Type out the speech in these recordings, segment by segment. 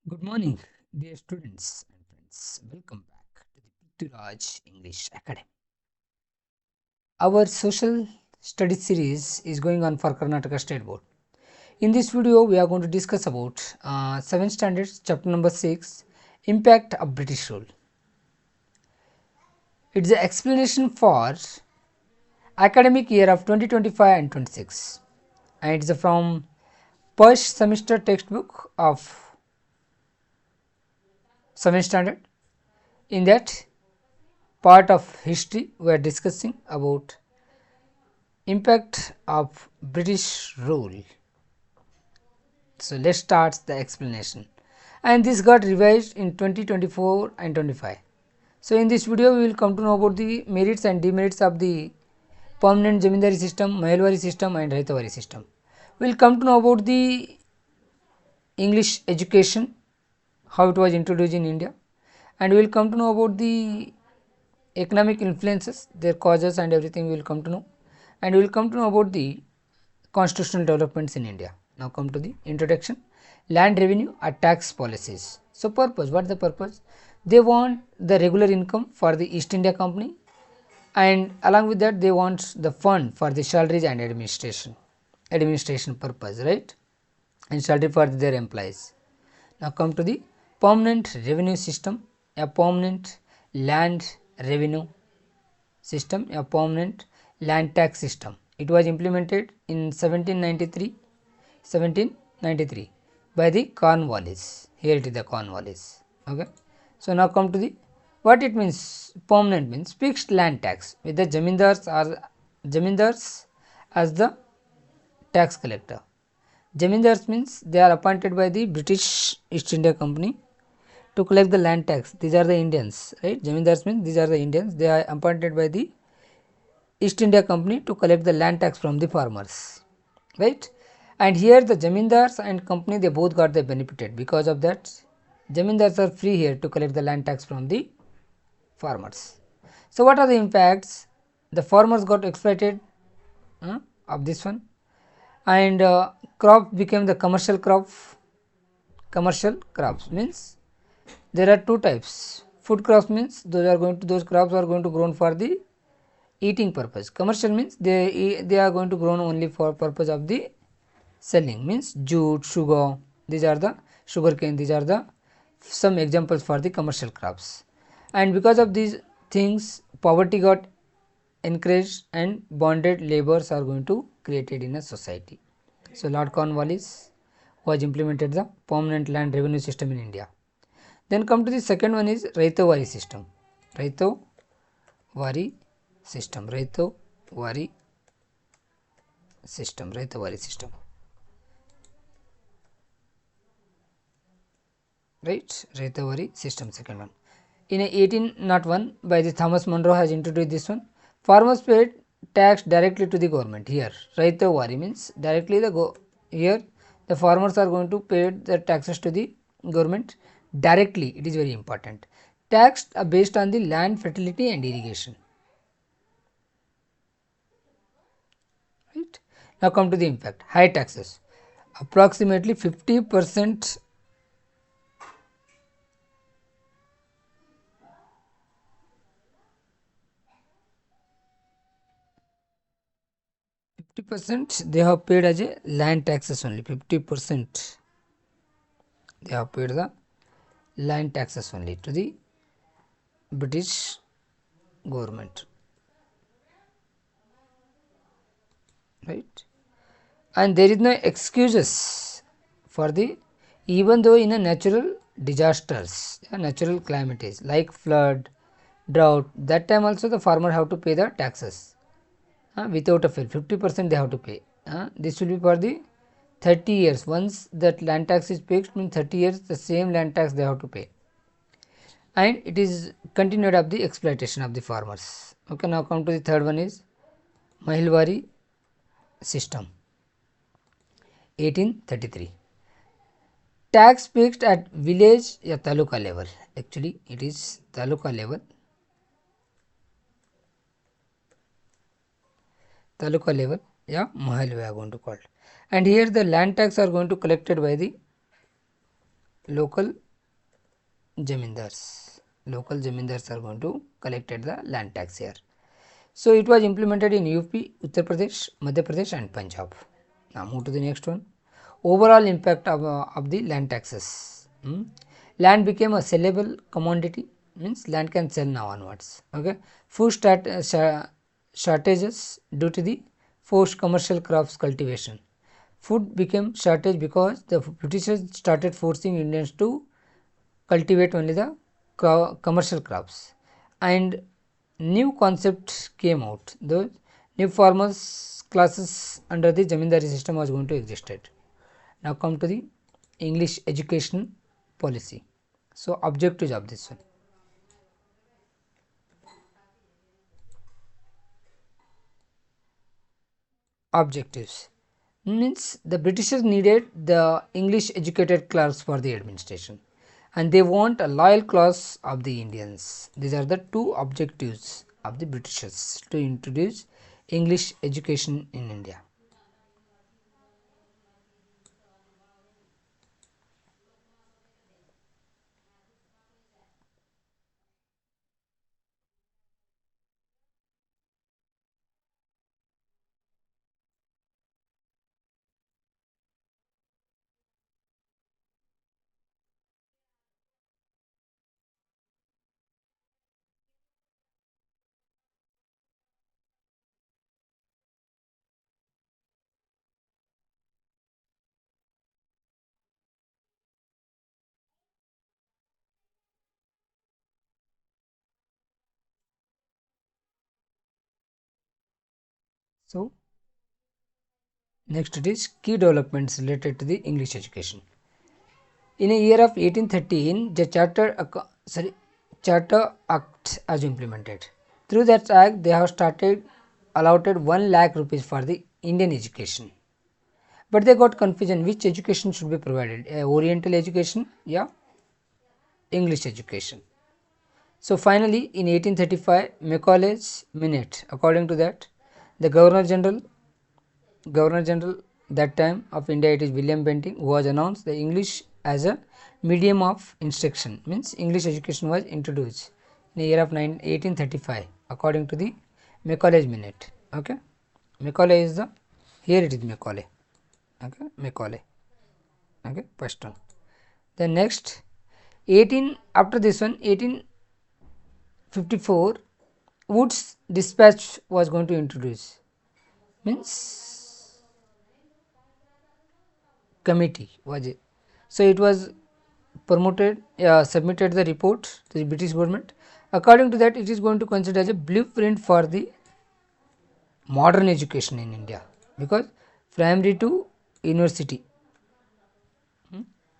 Good morning, dear students and friends. Welcome back to the Prithviraj English Academy. Our social studies series is going on for Karnataka State Board. In this video, we are going to discuss about 7th standards, chapter number 6, Impact of British Rule. It's the explanation for academic year of 2025 and 26, and it's from first semester textbook of 7th standard. In that part of history, we are discussing about impact of British rule. So let's start the explanation. And this got revised in 2024 and 25. So in this video we will come to know about the merits and demerits of the permanent Zamindari system, Mahalwari system and Raitavari system. We will come to know about the English education, how it was introduced in India, and we will come to know about the economic influences, their causes and everything we will come to know, and we will come to know about the constitutional developments in India. Now come to the introduction. Land revenue or tax policies. So purpose, what is the purpose? They want the regular income for the East India Company, and along with that they want the fund for the salaries and administration purpose, right, and salary for their employees. Now come to the permanent revenue system, a permanent land revenue system, a permanent land tax system. It was implemented in 1793 by the Cornwallis. Here it is the Cornwallis. Okay. So now come to the what it means. Permanent means fixed land tax with the jamindars as the tax collector. Jamindars means they are appointed by the British East India Company to collect the land tax. These are the Indians, right? Jamindars means these are the Indians. They are appointed by the East India Company to collect the land tax from the farmers, right? And here the Jamindars and company, they both got the benefited. Because of that, Jamindars are free here to collect the land tax from the farmers. So what are the impacts? The farmers got exploited of this one, and crop became the commercial crop. Commercial crops means there are two types. Food crops means those crops are going to grown for the eating purpose. Commercial means they are going to grown only for purpose of the selling, means jute, sugar, these are the sugarcane, these are the some examples for the commercial crops. And because of these things, poverty got encouraged and bonded labours are going to created in a society. So Lord Cornwallis was implemented the permanent land revenue system in India. Then come to the second one is Raitavari system. Raitavari system. Raitavari system. Raitavari system. Right, Raitavari system, second one. In 1801 by the Thomas Munro has introduced this one. Farmers paid tax directly to the government. Here Raitavari means directly here the farmers are going to pay the taxes to the government directly. It is very important. Tax are based on the land fertility and irrigation. Right. Now come to the impact. High taxes. Approximately 50% 50% they have paid as a land taxes only. 50% they have paid the land taxes only to the British government, right? And there is no excuses for the, even though in a natural disasters, natural calamities like flood, drought, that time also the farmer have to pay the taxes without a fail. 50% they have to pay. This will be for the 30 years. Once that land tax is paid, means 30 years the same land tax they have to pay, and it is continued of the exploitation of the farmers. Okay, now come to the third one is Mahalwari system. 1833. Tax fixed at village या taluka level. Actually, it is taluka level. Taluka level, yeah, Mahal we are going to call it. And here the land tax are going to collected by the local jamindars. Local jamindars are going to collected the land tax here. So it was implemented in UP, Uttar Pradesh, Madhya Pradesh and Punjab. Now move to the next one. Overall impact of the land taxes. Land became a sellable commodity, means land can sell now onwards. Okay. Food shortages due to the forced commercial crops cultivation. Food became shortage because the Britishers started forcing Indians to cultivate only the commercial crops, and new concepts came out. The new farmers classes under the zamindari system was going to existed. Now come to the English education policy. So objectives of this one. Objectives means the Britishers needed the English educated clerks for the administration, and they want a loyal class of the Indians. These are the two objectives of the Britishers to introduce English education in India. So next it is key developments related to the English education. In a year of 1813, the Charter Act was implemented. Through that act, they have started allotted 1 lakh rupees for the Indian education. But they got confusion which education should be provided, Oriental education, yeah, English education. So finally, in 1835, Macaulay's Minute, according to that, the Governor General that time of India, it is William Bentinck, who was announced the English as a medium of instruction, means English education was introduced in the year of 1835 according to the Macaulay's Minute. Okay, Macaulay is the, here it is Macaulay. Okay, Macaulay. Okay, first one. Then next 18, after this one 1854, Wood's dispatch was going to introduce, means committee was it. So it was promoted, submitted the report to the British government. According to that, it is going to consider as a blueprint for the modern education in India, because primary to university,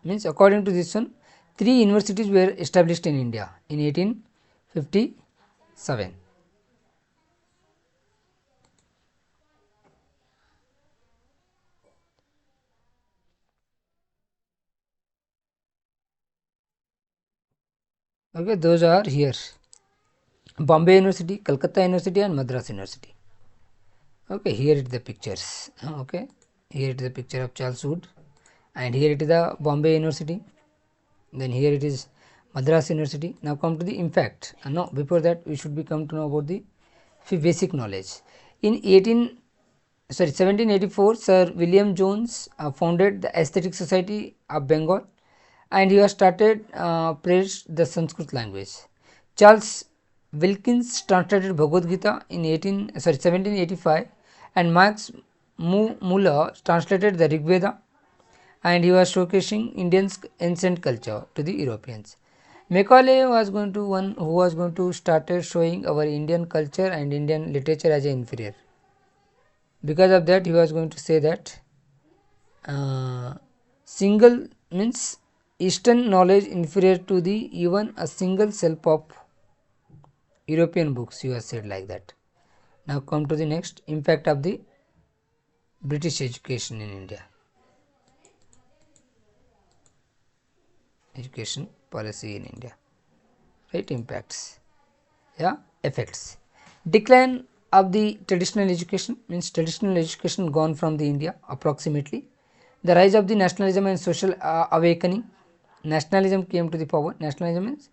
means according to this one, 3 universities were established in India in 1857. Okay, those are here: Bombay University, Calcutta University and Madras University. Okay, here it is the pictures. Okay, here it is the picture of Charles Wood, and here it is the Bombay University, then here it is Madras University. Now come to the impact. No, before that we should be come to know about the basic knowledge. In 1784, Sir William Jones founded the Aesthetic Society of Bengal, and he has started praised the Sanskrit language. Charles Wilkins translated Bhagavad Gita in 1785, and Max Muller translated the Rig Veda, and he was showcasing Indians' ancient culture to the Europeans. Macaulay was going to one who was going to started showing our Indian culture and Indian literature as inferior. Because of that, he was going to say that single means Eastern knowledge inferior to the even a single self of European books. He has said like that. Now come to the next impact of the British education in India. Education policy in India, right? Impacts, yeah, effects. Decline of the traditional education, means traditional education gone from the India approximately. The rise of the nationalism and social awakening, nationalism came to the power. Nationalism means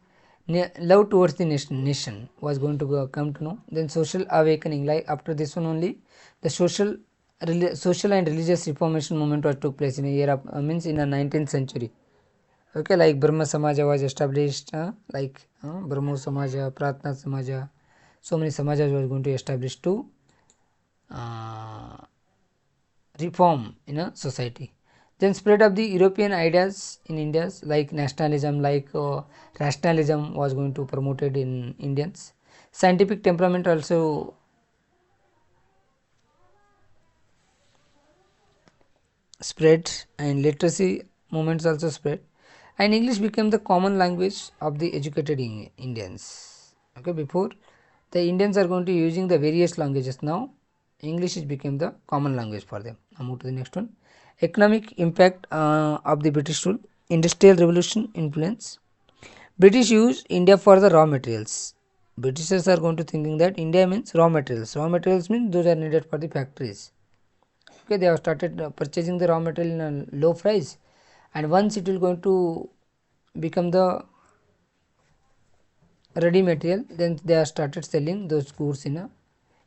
love towards the nation was going to come to know. Then social awakening, like after this one only, the social and religious reformation movement was took place in a year of means in the 19th century. Okay, like Brahma Samaja was established, Brahmo Samaja, Pratna Samaja, so many Samajas was going to establish to reform in a society. Then spread of the European ideas in Indians, like nationalism, rationalism was going to promoted in Indians. Scientific temperament also spread, and literacy movements also spread, and English became the common language of the educated Indians. Okay, before the Indians are going to using the various languages, now English is became the common language for them. Now move to the next one. Economic impact of the British rule. Industrial revolution influence. British use India for the raw materials. Britishers are going to thinking that India means raw materials. Raw materials means those are needed for the factories. Okay, they have started purchasing the raw material in a low price, and once it will going to become the ready material, then they have started selling those goods in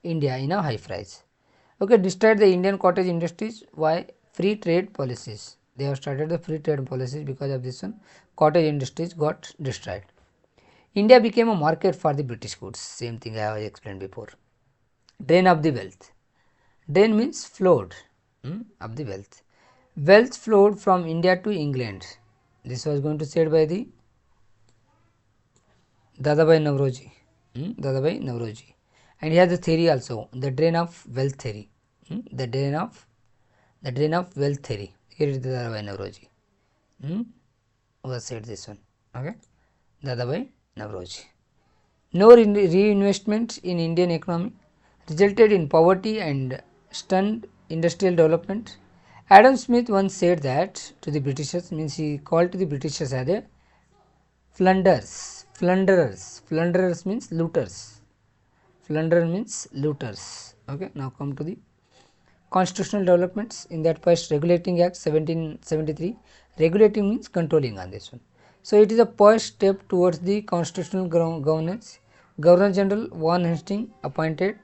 India in a high price. Okay, destroyed the Indian cottage industries. Why? Free trade policies. They have started the free trade policies. Because of this one, cottage industries got destroyed. India became a market for the British goods. Same thing I have explained before. Drain of the wealth. Drain means flowed of the wealth. Wealth flowed from India to England. This was going to said by the Dadabhai Navroji. Dadabhai Navroji. And he has the theory also, the drain of wealth theory. The drain of wealth theory. Here is the Dadabhai Navroji. Was said this one. Okay, Dadabhai Navroji. No reinvestment in Indian economy resulted in poverty and stunned industrial development. Adam Smith once said that to the Britishers, means he called to the Britishers as a plunderers means looters. Plunder means looters. Okay, now come to the constitutional developments. In that first Regulating Act 1773, regulating means controlling on this one. So it is a first step towards the constitutional governance. Governor General Warren Hastings appointed.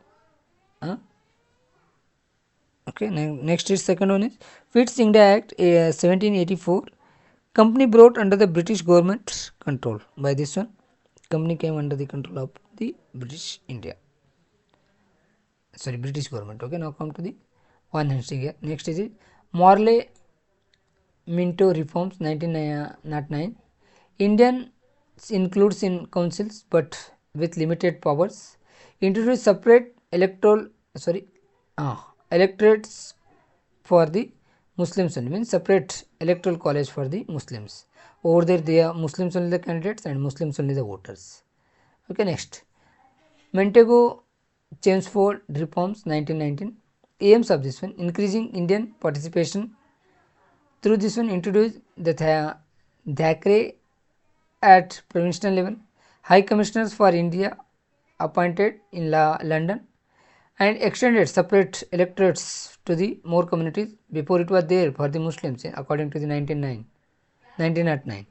Okay, next is second one is Fitz India Act 1784. Company brought under the British government control. By this one, company came under the control of the British government. Okay, now come to the Warren Hastings. Next is it Morley Minto reforms 1909. Indian includes in councils but with limited powers. Introduced separate electorates for the Muslims only, means separate electoral college for the Muslims. Over there they are Muslims only the candidates and Muslims only the voters. Okay, next Montego Chelmsford reforms 1919. Aims of this one, increasing Indian participation. Through this one, introduced the Thackeray at provincial level. High Commissioners for India appointed in London, and extended separate electorates to the more communities. Before it was there for the Muslims according to the 1909.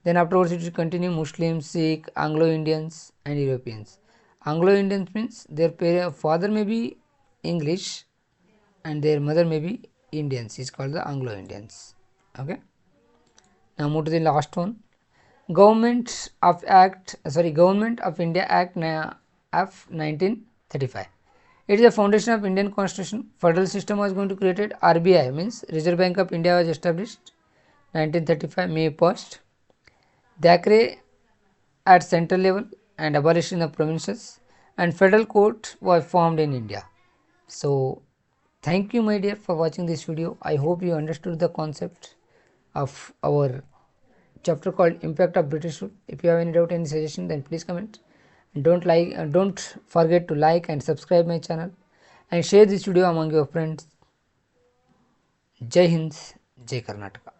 Then afterwards it will continue Muslims, Sikh, Anglo-Indians and Europeans. Anglo-Indians means their father may be English and their mother may be Indians, is called the Anglo-Indians. Okay, now move to the last one. Government of India Act of 1935. It is the foundation of Indian Constitution. Federal system was going to created. RBI means Reserve Bank of India was established 1935 May 1st. Thackeray at central level and abolition of provinces, and federal court was formed in India. So thank you my dear for watching this video. I hope you understood the concept of our chapter called Impact of British Rule. If you have any doubt, any suggestion, then please comment. And don't forget to like and subscribe my channel and share this video among your friends. Jai Hind, Jai Karnataka.